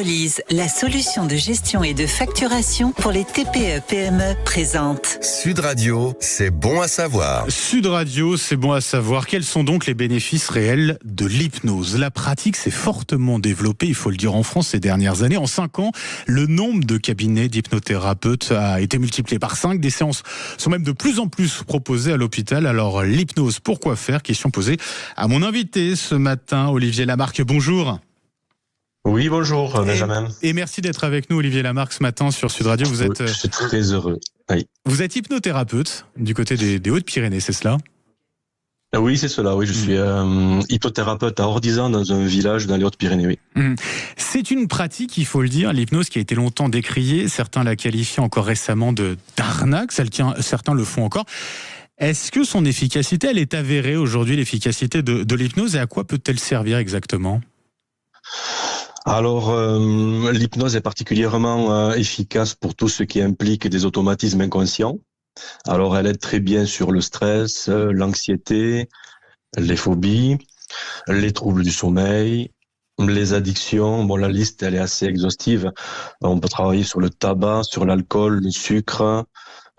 Infolise, la solution de gestion et de facturation pour les TPE-PME présente. Sud Radio, c'est bon à savoir. Sud Radio, c'est bon à savoir. Quels sont donc les bénéfices réels de l'hypnose ? La pratique s'est fortement développée, il faut le dire, en France ces dernières années. En 5 ans, le nombre de cabinets d'hypnothérapeutes a été multiplié par 5. Des séances sont même de plus en plus proposées à l'hôpital. Alors l'hypnose, pourquoi faire ? Question posée à mon invité ce matin, Olivier Lamarque. Bonjour. Oui, bonjour Benjamin. Et merci d'être avec nous, Olivier Lamarque, ce matin sur Sud Radio. Vous êtes, je suis très heureux. Oui. Vous êtes hypnothérapeute du côté des Hautes-Pyrénées, c'est cela ? Oui, c'est cela. Oui, je suis hypnothérapeute à Ordizan, dans un village dans les Hautes-Pyrénées. Oui. C'est une pratique, il faut le dire, l'hypnose qui a été longtemps décriée. Certains la qualifient encore récemment d'arnaque. Certains le font encore. Est-ce que son efficacité, elle est avérée aujourd'hui, l'efficacité de l'hypnose, et à quoi peut-elle servir exactement ? Alors, l'hypnose est particulièrement efficace pour tout ce qui implique des automatismes inconscients. Alors, elle aide très bien sur le stress, l'anxiété, les phobies, les troubles du sommeil, les addictions. Bon, la liste, elle est assez exhaustive. On peut travailler sur le tabac, sur l'alcool, le sucre,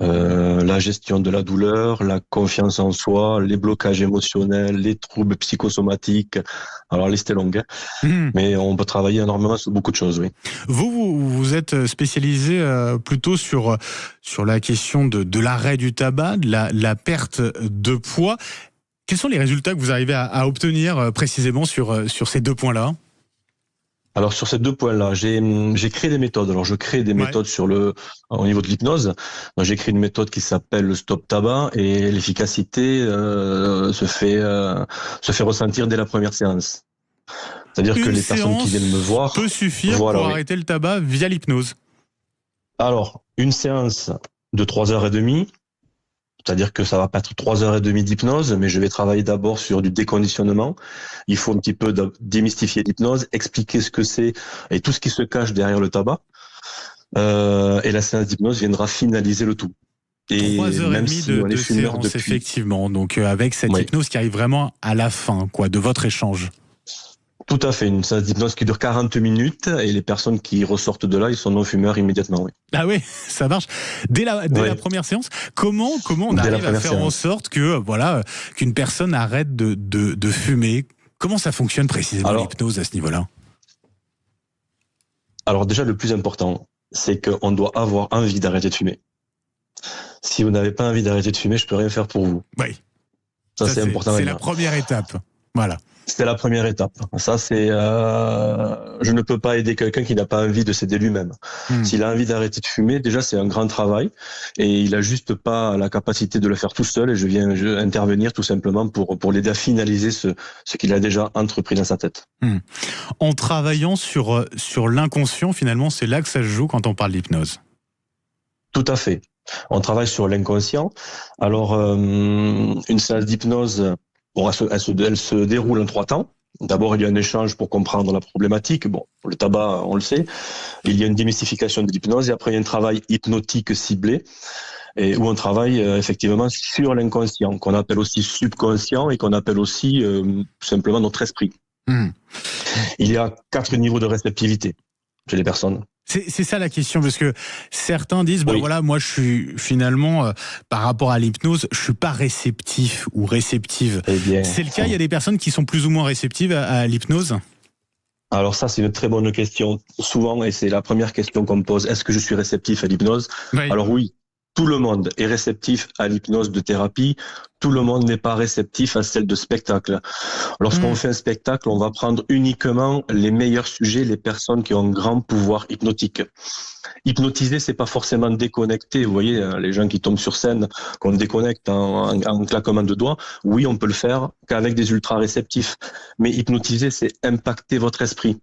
la gestion de la douleur, la confiance en soi, les blocages émotionnels, les troubles psychosomatiques. Alors, la liste est longue, hein. Mais on peut travailler énormément sur beaucoup de choses, oui. Vous êtes spécialisé plutôt sur la question de l'arrêt du tabac, de la perte de poids. Quels sont les résultats que vous arrivez à obtenir précisément sur ces deux points-là ? Alors sur ces deux points-là, j'ai créé des méthodes. Alors je crée des méthodes au niveau de l'hypnose. Donc, j'ai créé une méthode qui s'appelle le stop tabac et l'efficacité se fait ressentir dès la première séance. C'est-à-dire que les personnes qui viennent me voir peut suffire pour arrêter le tabac via l'hypnose. Alors une séance de 3h30. C'est-à-dire que ça va pas être 3h30 d'hypnose, mais je vais travailler d'abord sur du déconditionnement. Il faut un petit peu démystifier l'hypnose, expliquer ce que c'est et tout ce qui se cache derrière le tabac. Et la séance d'hypnose viendra finaliser le tout. Et 3h30 de séance, effectivement. Donc avec cette hypnose qui arrive vraiment à la fin, de votre échange. Tout à fait, une séance d'hypnose qui dure 40 minutes et les personnes qui ressortent de là, ils sont non-fumeurs immédiatement. Oui. Ah oui, ça marche. Dès la première séance, comment on arrive à faire en sorte que qu'une personne arrête de fumer ? Comment ça fonctionne précisément l'hypnose à ce niveau-là ? Alors déjà, le plus important, c'est qu'on doit avoir envie d'arrêter de fumer. Si vous n'avez pas envie d'arrêter de fumer, je peux rien faire pour vous. Oui. Ça c'est important. C'est la première étape. Voilà. C'était la première étape. Ça, c'est, je ne peux pas aider quelqu'un qui n'a pas envie de s'aider lui-même. S'il a envie d'arrêter de fumer, déjà, c'est un grand travail et il a juste pas la capacité de le faire tout seul et je viens intervenir tout simplement pour l'aider à finaliser ce qu'il a déjà entrepris dans sa tête. En travaillant sur l'inconscient, finalement, c'est là que ça se joue quand on parle d'hypnose. Tout à fait. On travaille sur l'inconscient. Alors, une séance d'hypnose, bon, elle se déroule en 3 temps. D'abord, il y a un échange pour comprendre la problématique. Bon, le tabac, on le sait. Il y a une démystification de l'hypnose et après, il y a un travail hypnotique ciblé et où on travaille effectivement sur l'inconscient, qu'on appelle aussi subconscient et qu'on appelle aussi tout simplement notre esprit. Il y a 4 niveaux de réceptivité chez les personnes. C'est ça la question, parce que certains disent, moi je suis finalement, par rapport à l'hypnose, je suis pas réceptif ou réceptive. C'est le cas, il y a des personnes qui sont plus ou moins réceptives à l'hypnose ? Alors ça, c'est une très bonne question. Souvent, et c'est la première question qu'on me pose, est-ce que je suis réceptif à l'hypnose ? Alors oui. Tout le monde est réceptif à l'hypnose de thérapie. Tout le monde n'est pas réceptif à celle de spectacle. Lorsqu'on fait un spectacle, on va prendre uniquement les meilleurs sujets, les personnes qui ont un grand pouvoir hypnotique. Hypnotiser, c'est pas forcément déconnecter. Vous voyez, les gens qui tombent sur scène, qu'on déconnecte en claquement de doigts. Oui, on peut le faire qu'avec des ultra réceptifs. Mais hypnotiser, c'est impacter votre esprit.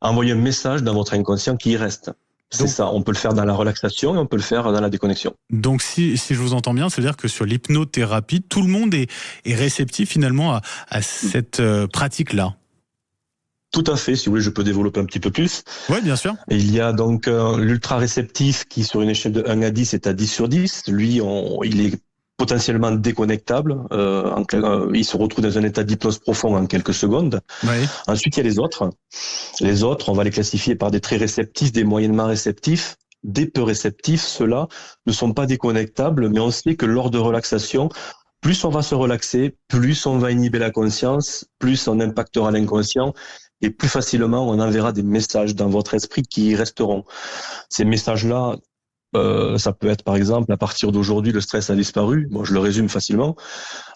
Envoyer un message dans votre inconscient qui y reste. C'est ça, on peut le faire dans la relaxation et on peut le faire dans la déconnexion. Donc si je vous entends bien, ça veut dire que sur l'hypnothérapie, tout le monde est réceptif finalement à cette pratique-là. Tout à fait, si vous voulez, je peux développer un petit peu plus. Oui, bien sûr. Et il y a donc l'ultra réceptif qui, sur une échelle de 1 à 10, est à 10 sur 10. Lui, il est potentiellement déconnectable. Il se retrouve dans un état d'hypnose profond en quelques secondes. Oui. Ensuite, il y a les autres. Les autres, on va les classifier par des très réceptifs, des moyennement réceptifs, des peu réceptifs. Ceux-là ne sont pas déconnectables, mais on sait que lors de relaxation, plus on va se relaxer, plus on va inhiber la conscience, plus on impactera l'inconscient, et plus facilement on enverra des messages dans votre esprit qui y resteront. Ces messages-là, ça peut être par exemple, à partir d'aujourd'hui, le stress a disparu. Bon, je le résume facilement.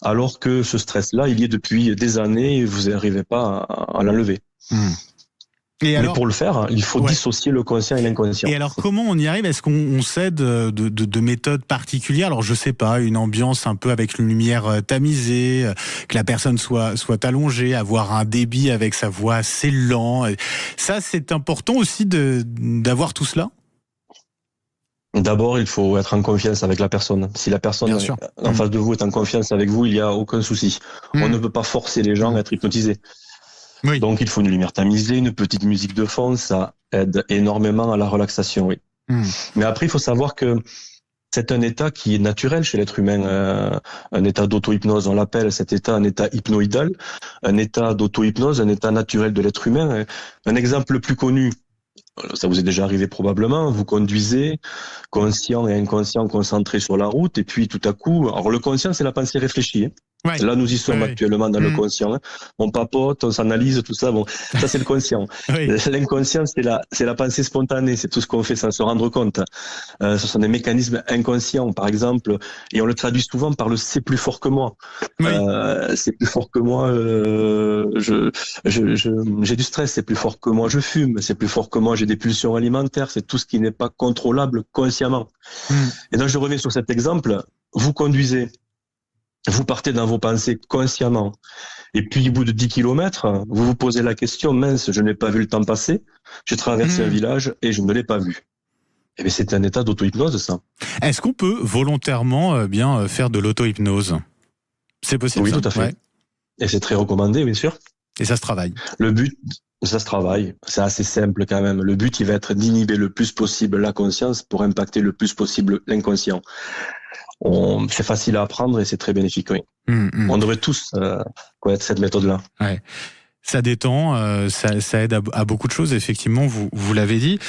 Alors que ce stress-là, il y est depuis des années et vous n'arrivez pas à l'enlever. Mais pour le faire, il faut dissocier le conscient et l'inconscient. Et alors, comment on y arrive? Est-ce qu'on s'aide de méthodes particulières? Alors, je sais pas, une ambiance un peu avec une lumière tamisée, que la personne soit allongée, avoir un débit avec sa voix assez lent. Ça, c'est important aussi d'avoir tout cela? D'abord, il faut être en confiance avec la personne. Si la personne en face de vous est en confiance avec vous, il n'y a aucun souci. On ne peut pas forcer les gens à être hypnotisés. Oui. Donc, il faut une lumière tamisée, une petite musique de fond, ça aide énormément à la relaxation, oui. Mais après, il faut savoir que c'est un état qui est naturel chez l'être humain, un état d'auto-hypnose, on l'appelle cet état un état hypnoïdal, un état d'auto-hypnose, un état naturel de l'être humain. Un exemple le plus connu, ça vous est déjà arrivé probablement, vous conduisez, conscient et inconscient concentrés sur la route, et puis tout à coup, alors le conscient c'est la pensée réfléchie, Ouais. Là, nous y sommes actuellement dans le conscient. On papote, on s'analyse, tout ça. Bon, ça, c'est le conscient. L'inconscient, c'est la pensée spontanée. C'est tout ce qu'on fait sans se rendre compte. Ce sont des mécanismes inconscients, par exemple, et on le traduit souvent par le c'est plus fort que moi. C'est plus fort que moi. J'ai du stress. C'est plus fort que moi. Je fume. C'est plus fort que moi. J'ai des pulsions alimentaires. C'est tout ce qui n'est pas contrôlable consciemment. Et donc, je reviens sur cet exemple. Vous conduisez. Vous partez dans vos pensées consciemment. Et puis, au bout de 10 kilomètres, vous vous posez la question, mince, je n'ai pas vu le temps passer. J'ai traversé un village et je ne l'ai pas vu. Eh bien, c'est un état d'auto-hypnose, ça. Est-ce qu'on peut volontairement bien faire de l'auto-hypnose? C'est possible? Oui, tout à fait. Et c'est très recommandé, bien sûr. Et ça se travaille? Le but, ça se travaille. C'est assez simple quand même. Le but, il va être d'inhiber le plus possible la conscience pour impacter le plus possible l'inconscient. C'est facile à apprendre et c'est très bénéfique, oui. On devrait tous connaître cette méthode-là. Ouais. Ça détend, ça aide à beaucoup de choses, effectivement, vous l'avez dit.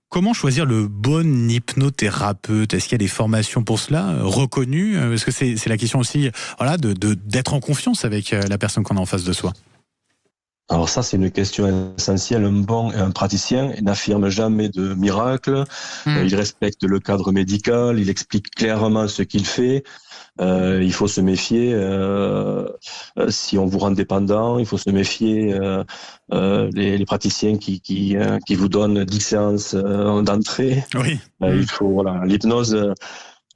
Comment choisir le bon hypnothérapeute? Est-ce qu'il y a des formations pour cela, reconnues? Parce que c'est la question aussi, voilà, d'être en confiance avec la personne qu'on a en face de soi. Alors ça, c'est une question essentielle. Un bon praticien n'affirme jamais de miracle. Il respecte le cadre médical. Il explique clairement ce qu'il fait. Il faut se méfier si on vous rend dépendant. Il faut se méfier les praticiens qui vous donnent 10 séances d'entrée. Oui. Il faut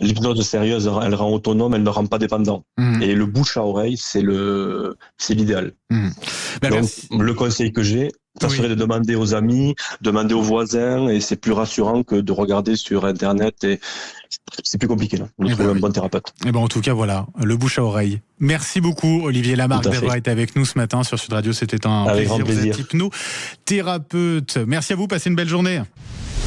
L'hypnose sérieuse, elle rend autonome, elle ne rend pas dépendant. Et le bouche à oreille, c'est l'idéal. Donc, le conseil que j'ai, ça serait de demander aux amis, demander aux voisins, et c'est plus rassurant que de regarder sur Internet. Et c'est plus compliqué là, de trouver un bon thérapeute. Et bon, en tout cas, voilà, le bouche à oreille. Merci beaucoup, Olivier Lamarque, d'avoir été avec nous ce matin sur Sud Radio. C'était un plaisir. Vous êtes hypnothérapeute. Merci à vous, passez une belle journée.